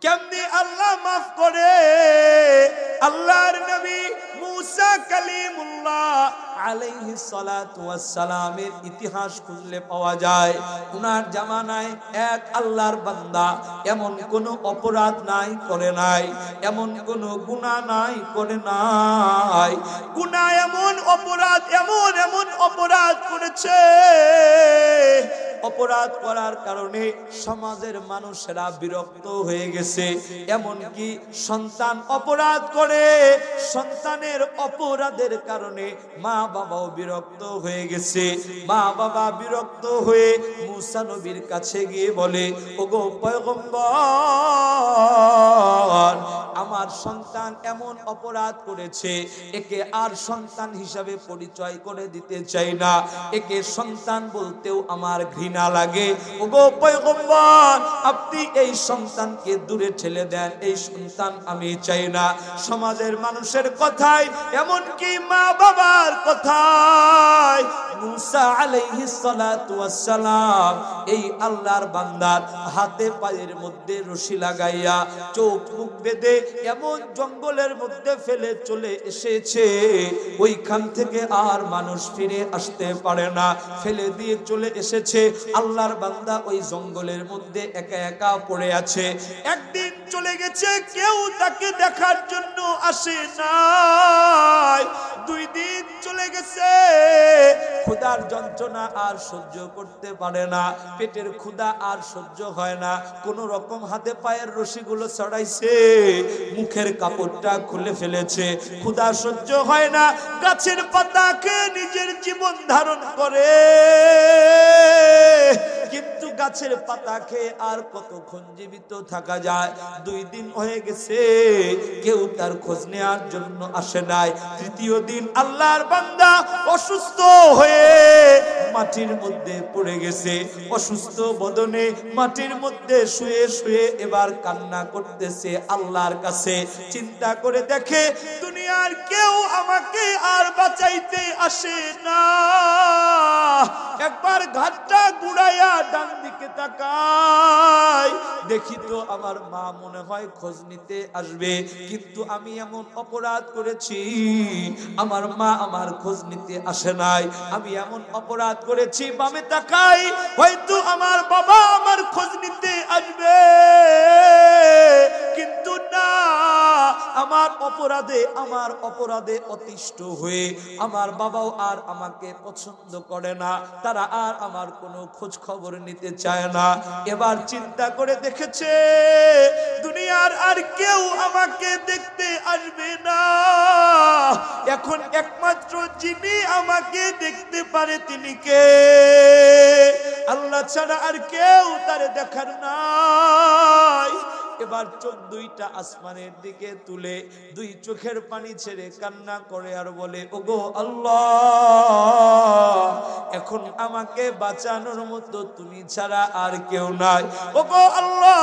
কেমনি আল্লাহ মাফ করে? আল্লাহর নবী মুসা কালিমুল্লাহ আলাইহিস সালাতু ওয়াস সালামের ইতিহাস খুঁজলে পাওয়া যায়, উনার জামানায় এক আল্লাহর বান্দা এমন কোন অপরাধ নাই করে নাই, এমন কোন গুনাহ নাই করে নাই। গুনাহ এমন অপরাধ, এমন এমন অপরাধ করেছে, অপরাধ করার কারণে সমাজের মানুষেরা বিরক্ত হয়ে গেছে। এমনকি সন্তান অপরাধ করে, সন্তানের অপরাধের কারণে মা বাবাও বিরক্ত হয়ে গেছে। মা বাবা বিরক্ত হয়ে মুসা নবীর কাছে গিয়ে বলে, ওগো পয়গম্বর, আমার সন্তান এমন অপরাধ করেছে, একে আর সন্তান হিসাবে পরিচয় করে দিতে চাই না, একে সন্তান বলতেও আমার ঘৃণা লাগে। ওগো পয়গম্বর, আপনি এই সন্তানকে দূরে ঠেলে দেন, এই সন্তান আমি চাই না। সমাজের মানুষের কথায়, এমনকি মা বাবার কথায় মুসা আলাইহিস সালাতু ওয়াস সালাম এই আল্লাহর বান্দার হাতে পায়ের মধ্যে রশি লাগাইয়া চোখ মুখ বেঁধে এমন জঙ্গলের মধ্যে ফেলে চলে এসেছে, ওইখান থেকে আর মানুষ ফিরে আসতে পারে না, ফেলে দিয়ে চলে এসেছে। আল্লাহর বান্দা ওই জঙ্গলের মধ্যে একা একা পড়ে আছে। একদিন চলে গেছে, কেউ তাকে দেখার জন্য আসে নাই। 2 দিন চলে গেছে, ক্ষুধার যন্ত্রণা আর সহ্য করতে পারে না, পেটের ক্ষুধা আর সহ্য হয় না, কোন রকম হাতে পায়ের রশিগুলো ছড়াইছে, মুখের কাপড়টা খুলে ফেলেছে, ক্ষুধা সহ্য হয় না, গাছের পাতা খেয়ে নিজের জীবন ধারণ করে। কিন্তু গাছের পাতা খেয়ে আর কতক্ষণ জীবিত থাকা যায়? 2 দিন হয়ে গেছে, কেউ তার খোঁজ নেওয়ার জন্য আসে নাই। 3য় দিন আল্লাহর বান্দা অসুস্থ হয়ে মাটির মধ্যে পড়ে গেছে, অসুস্থ বদনে মাটির মধ্যে শুয়ে শুয়ে এবার কান্না করতেছে আল্লাহর কাছে। চিন্তা করে দেখে, দুনিয়ার কেউ আমাকে আর বাঁচাইতে আসে না। একবার ঘাটটা ঘুরাইয়া ডান দিকে তাকাই, দেখি তো আমার মা মনে হয় খোঁজ নিতে আসবে, কিন্তু আমি এমন অপরাধ করেছি, আমার মা আমার খোঁজ নিতে আসে নাই। আমি এমন অপরাধ করেছি, বামে তাকাই, হয়তো আমার বাবা আমার খোঁজ নিতে আসবে, কিন্তু না, আমার অপরাধে অতিষ্ঠ হয়ে আমার বাবাও আর আমাকে পছন্দ করে না, তারা আর আমার কোনো খোঁজ খবর নিতে চায় না। এবার চিন্তা করে দেখেছে, দুনিয়ার আর কেউ আমাকে দেখতে আসবে না, এখন একমাত্র যিনি আমাকে দেখতে পারে তিনি কে? আল্লাহ ছাড়া আর কেউ তারে দেখার নাই। এবার চোখ 2টা আসমানের দিকে তুলে 2 চোখের পানি ছেড়ে কান্না করে আর বলে, ওগো আল্লাহ, এখন আমাকে বাঁচানোর মতো তুমি ছাড়া আর কেউ নাই। ওগো আল্লাহ,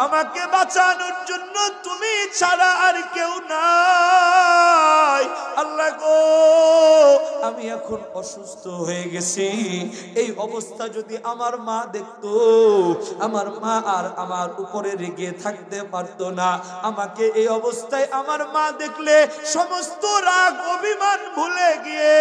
আমাকে বাঁচানোর জন্য তুমি ছাড়া আর কেউ নাই। আল্লাহ গো, আমি এখন অসুস্থ হয়ে গেছি, এই অবস্থা যদি আমার মা দেখতো, আমার মা আর আমার উপরে রেগে থাকতে পারতো না। আমাকে এই অবস্থায় আমার মা দেখলে সমস্ত রাগ অভিমান ভুলে গিয়ে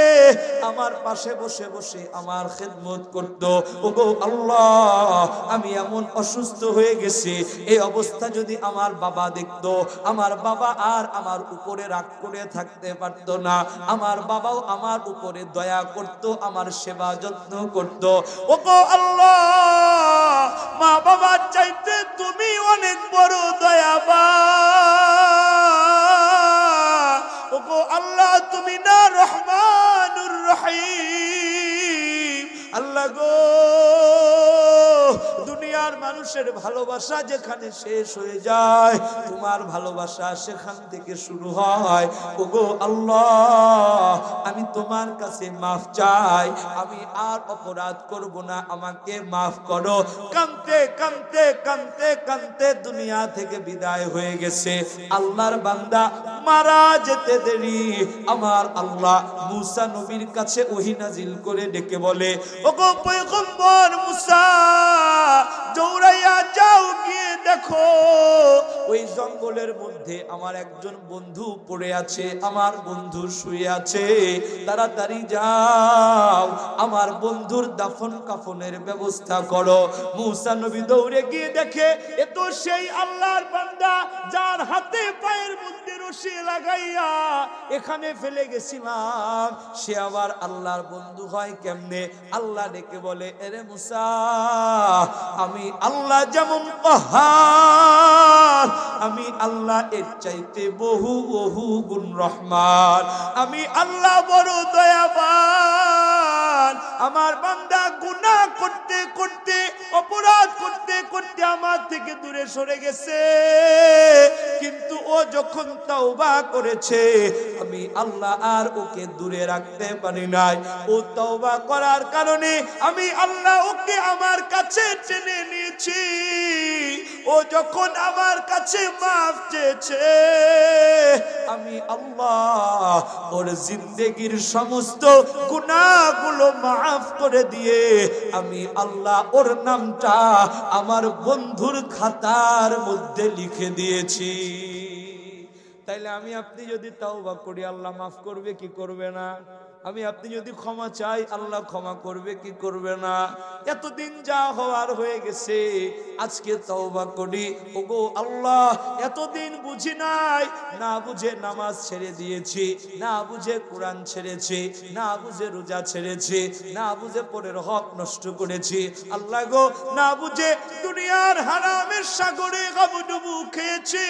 আমার পাশে বসে বসে আমার খেদমত করতো। ওগো আল্লাহ, আমি এমন অসুস্থ হয়ে গেছি, এই অবস্থা যদি আমার বাবা দেখতো, আমার বাবা আর আমার উপরে রাগ করে থাকতে পারতো না, আমার বাবাও আমার উপরে দয়া করতো, আমার সেবা যত্ন করতো। ওগো আল্লাহ, মা বাবার চাইতে তুমি অনেক বড় দয়াবান। ওগো আল্লাহ, তুমি না রহমানুর রহিম। আল্লাহ গো, দুনিয়ার মানুষের ভালোবাসা যেখানে শেষ হয়ে যায়, তোমার ভালোবাসা সেখান থেকে শুরু হয়। ওগো আল্লাহ, আমি তোমার কাছে মাফ চাই, আমি আর অপরাধ করব না, আমাকে মাফ করো। কাঁদতে কাঁদতে কাঁদতে কাঁদতে দুনিয়া থেকে বিদায় হয়ে গেছে। আল্লাহর বান্দা মারা যেতে দেরি আমার আল্লাহ মুসা নবীর কাছে ওহী নাজিল করে ডেকে বলে, ওগো পয়গম্বর মুসা, দৌড়াইয়া যাও, গিয়ে দেখো ওই জঙ্গলের মধ্যে আমার একজন বন্ধু পড়ে আছে, আমার বন্ধু শুয়ে আছে, তাড়াতাড়ি যাও আমার বন্ধুর দাফন কাফনের ব্যবস্থা করো। মুসা নবী দৌড়ে গিয়ে দেখে এ তো সেই আল্লাহর বান্দা যার হাতে পায়ের মধ্যে রশি লাগাইয়া এখানে ফেলে গেছিলাম, সে আবার আল্লাহর বন্ধু হয় কেমনে? আল্লাহ ডেকে বলে, এরে মুসা, আমি আল্লাহ যেমন কাহার, আমি আল্লাহ এর চাইতে বহু বহু গুণ রহমান, আমি আল্লাহ বড় দয়াবান। আমার বান্দা গুনাহ করতে করতে, অপরাধ করতে করতে আমার থেকে দূরে সরে গেছে, কিন্তু ও যখন তওবা করেছে আমি আল্লাহ আর ওকে দূরে রাখতে পারি নাই। ও তওবা করার কারণে আমি আল্লাহ ওকে আমার কাছে টেনে নিয়েছি। ও যখন আমার কাছে মাফ চেয়েছে আমি আল্লাহ ওর জিন্দেগির সমস্ত গুনাহগুলো মাফ করে দিয়ে আমি আল্লাহ ওর নামটা আমার বন্ধুর খাতার মধ্যে লিখে দিয়েছি। তাইলে আমি আপনি যদি তওবা করি আল্লাহ মাফ করবে কি করবে না? আমি আপনি যদি ক্ষমা চাই আল্লাহ ক্ষমা করবে কি করবে না? এতদিন যা হওয়ার হয়ে গেছে, আজকে তওবা করি। ওগো আল্লাহ, এতদিন বুঝি নাই, না বুঝে নামাজ ছেড়ে দিয়েছি, না বুঝে কোরআন ছেড়েছি, না বুঝে রোজা ছেড়েছি, না বুঝে পরের হক নষ্ট করেছি। আল্লাহ গো, না বুঝে দুনিয়ার হারামের সাগরে হাবুডুবু খেয়েছি।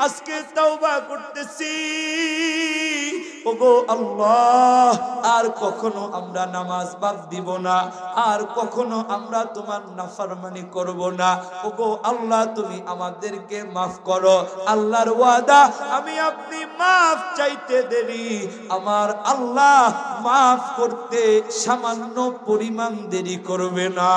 আজকে তওবা করতেছি। ওগো আল্লাহ, আর কখনো আমরা নামাজ বাদ দিব না, আর কখনো আমরা তোমার নাফরমানি করব না। ওগো আল্লাহ, তুমি আমাদেরকে মাফ করো। আল্লাহর ওয়াদা, আমি আপনি মাফ চাইতে দেরি, আমার আল্লাহ মাফ করতে সামান্য পরিমাণ দেরি করবে না।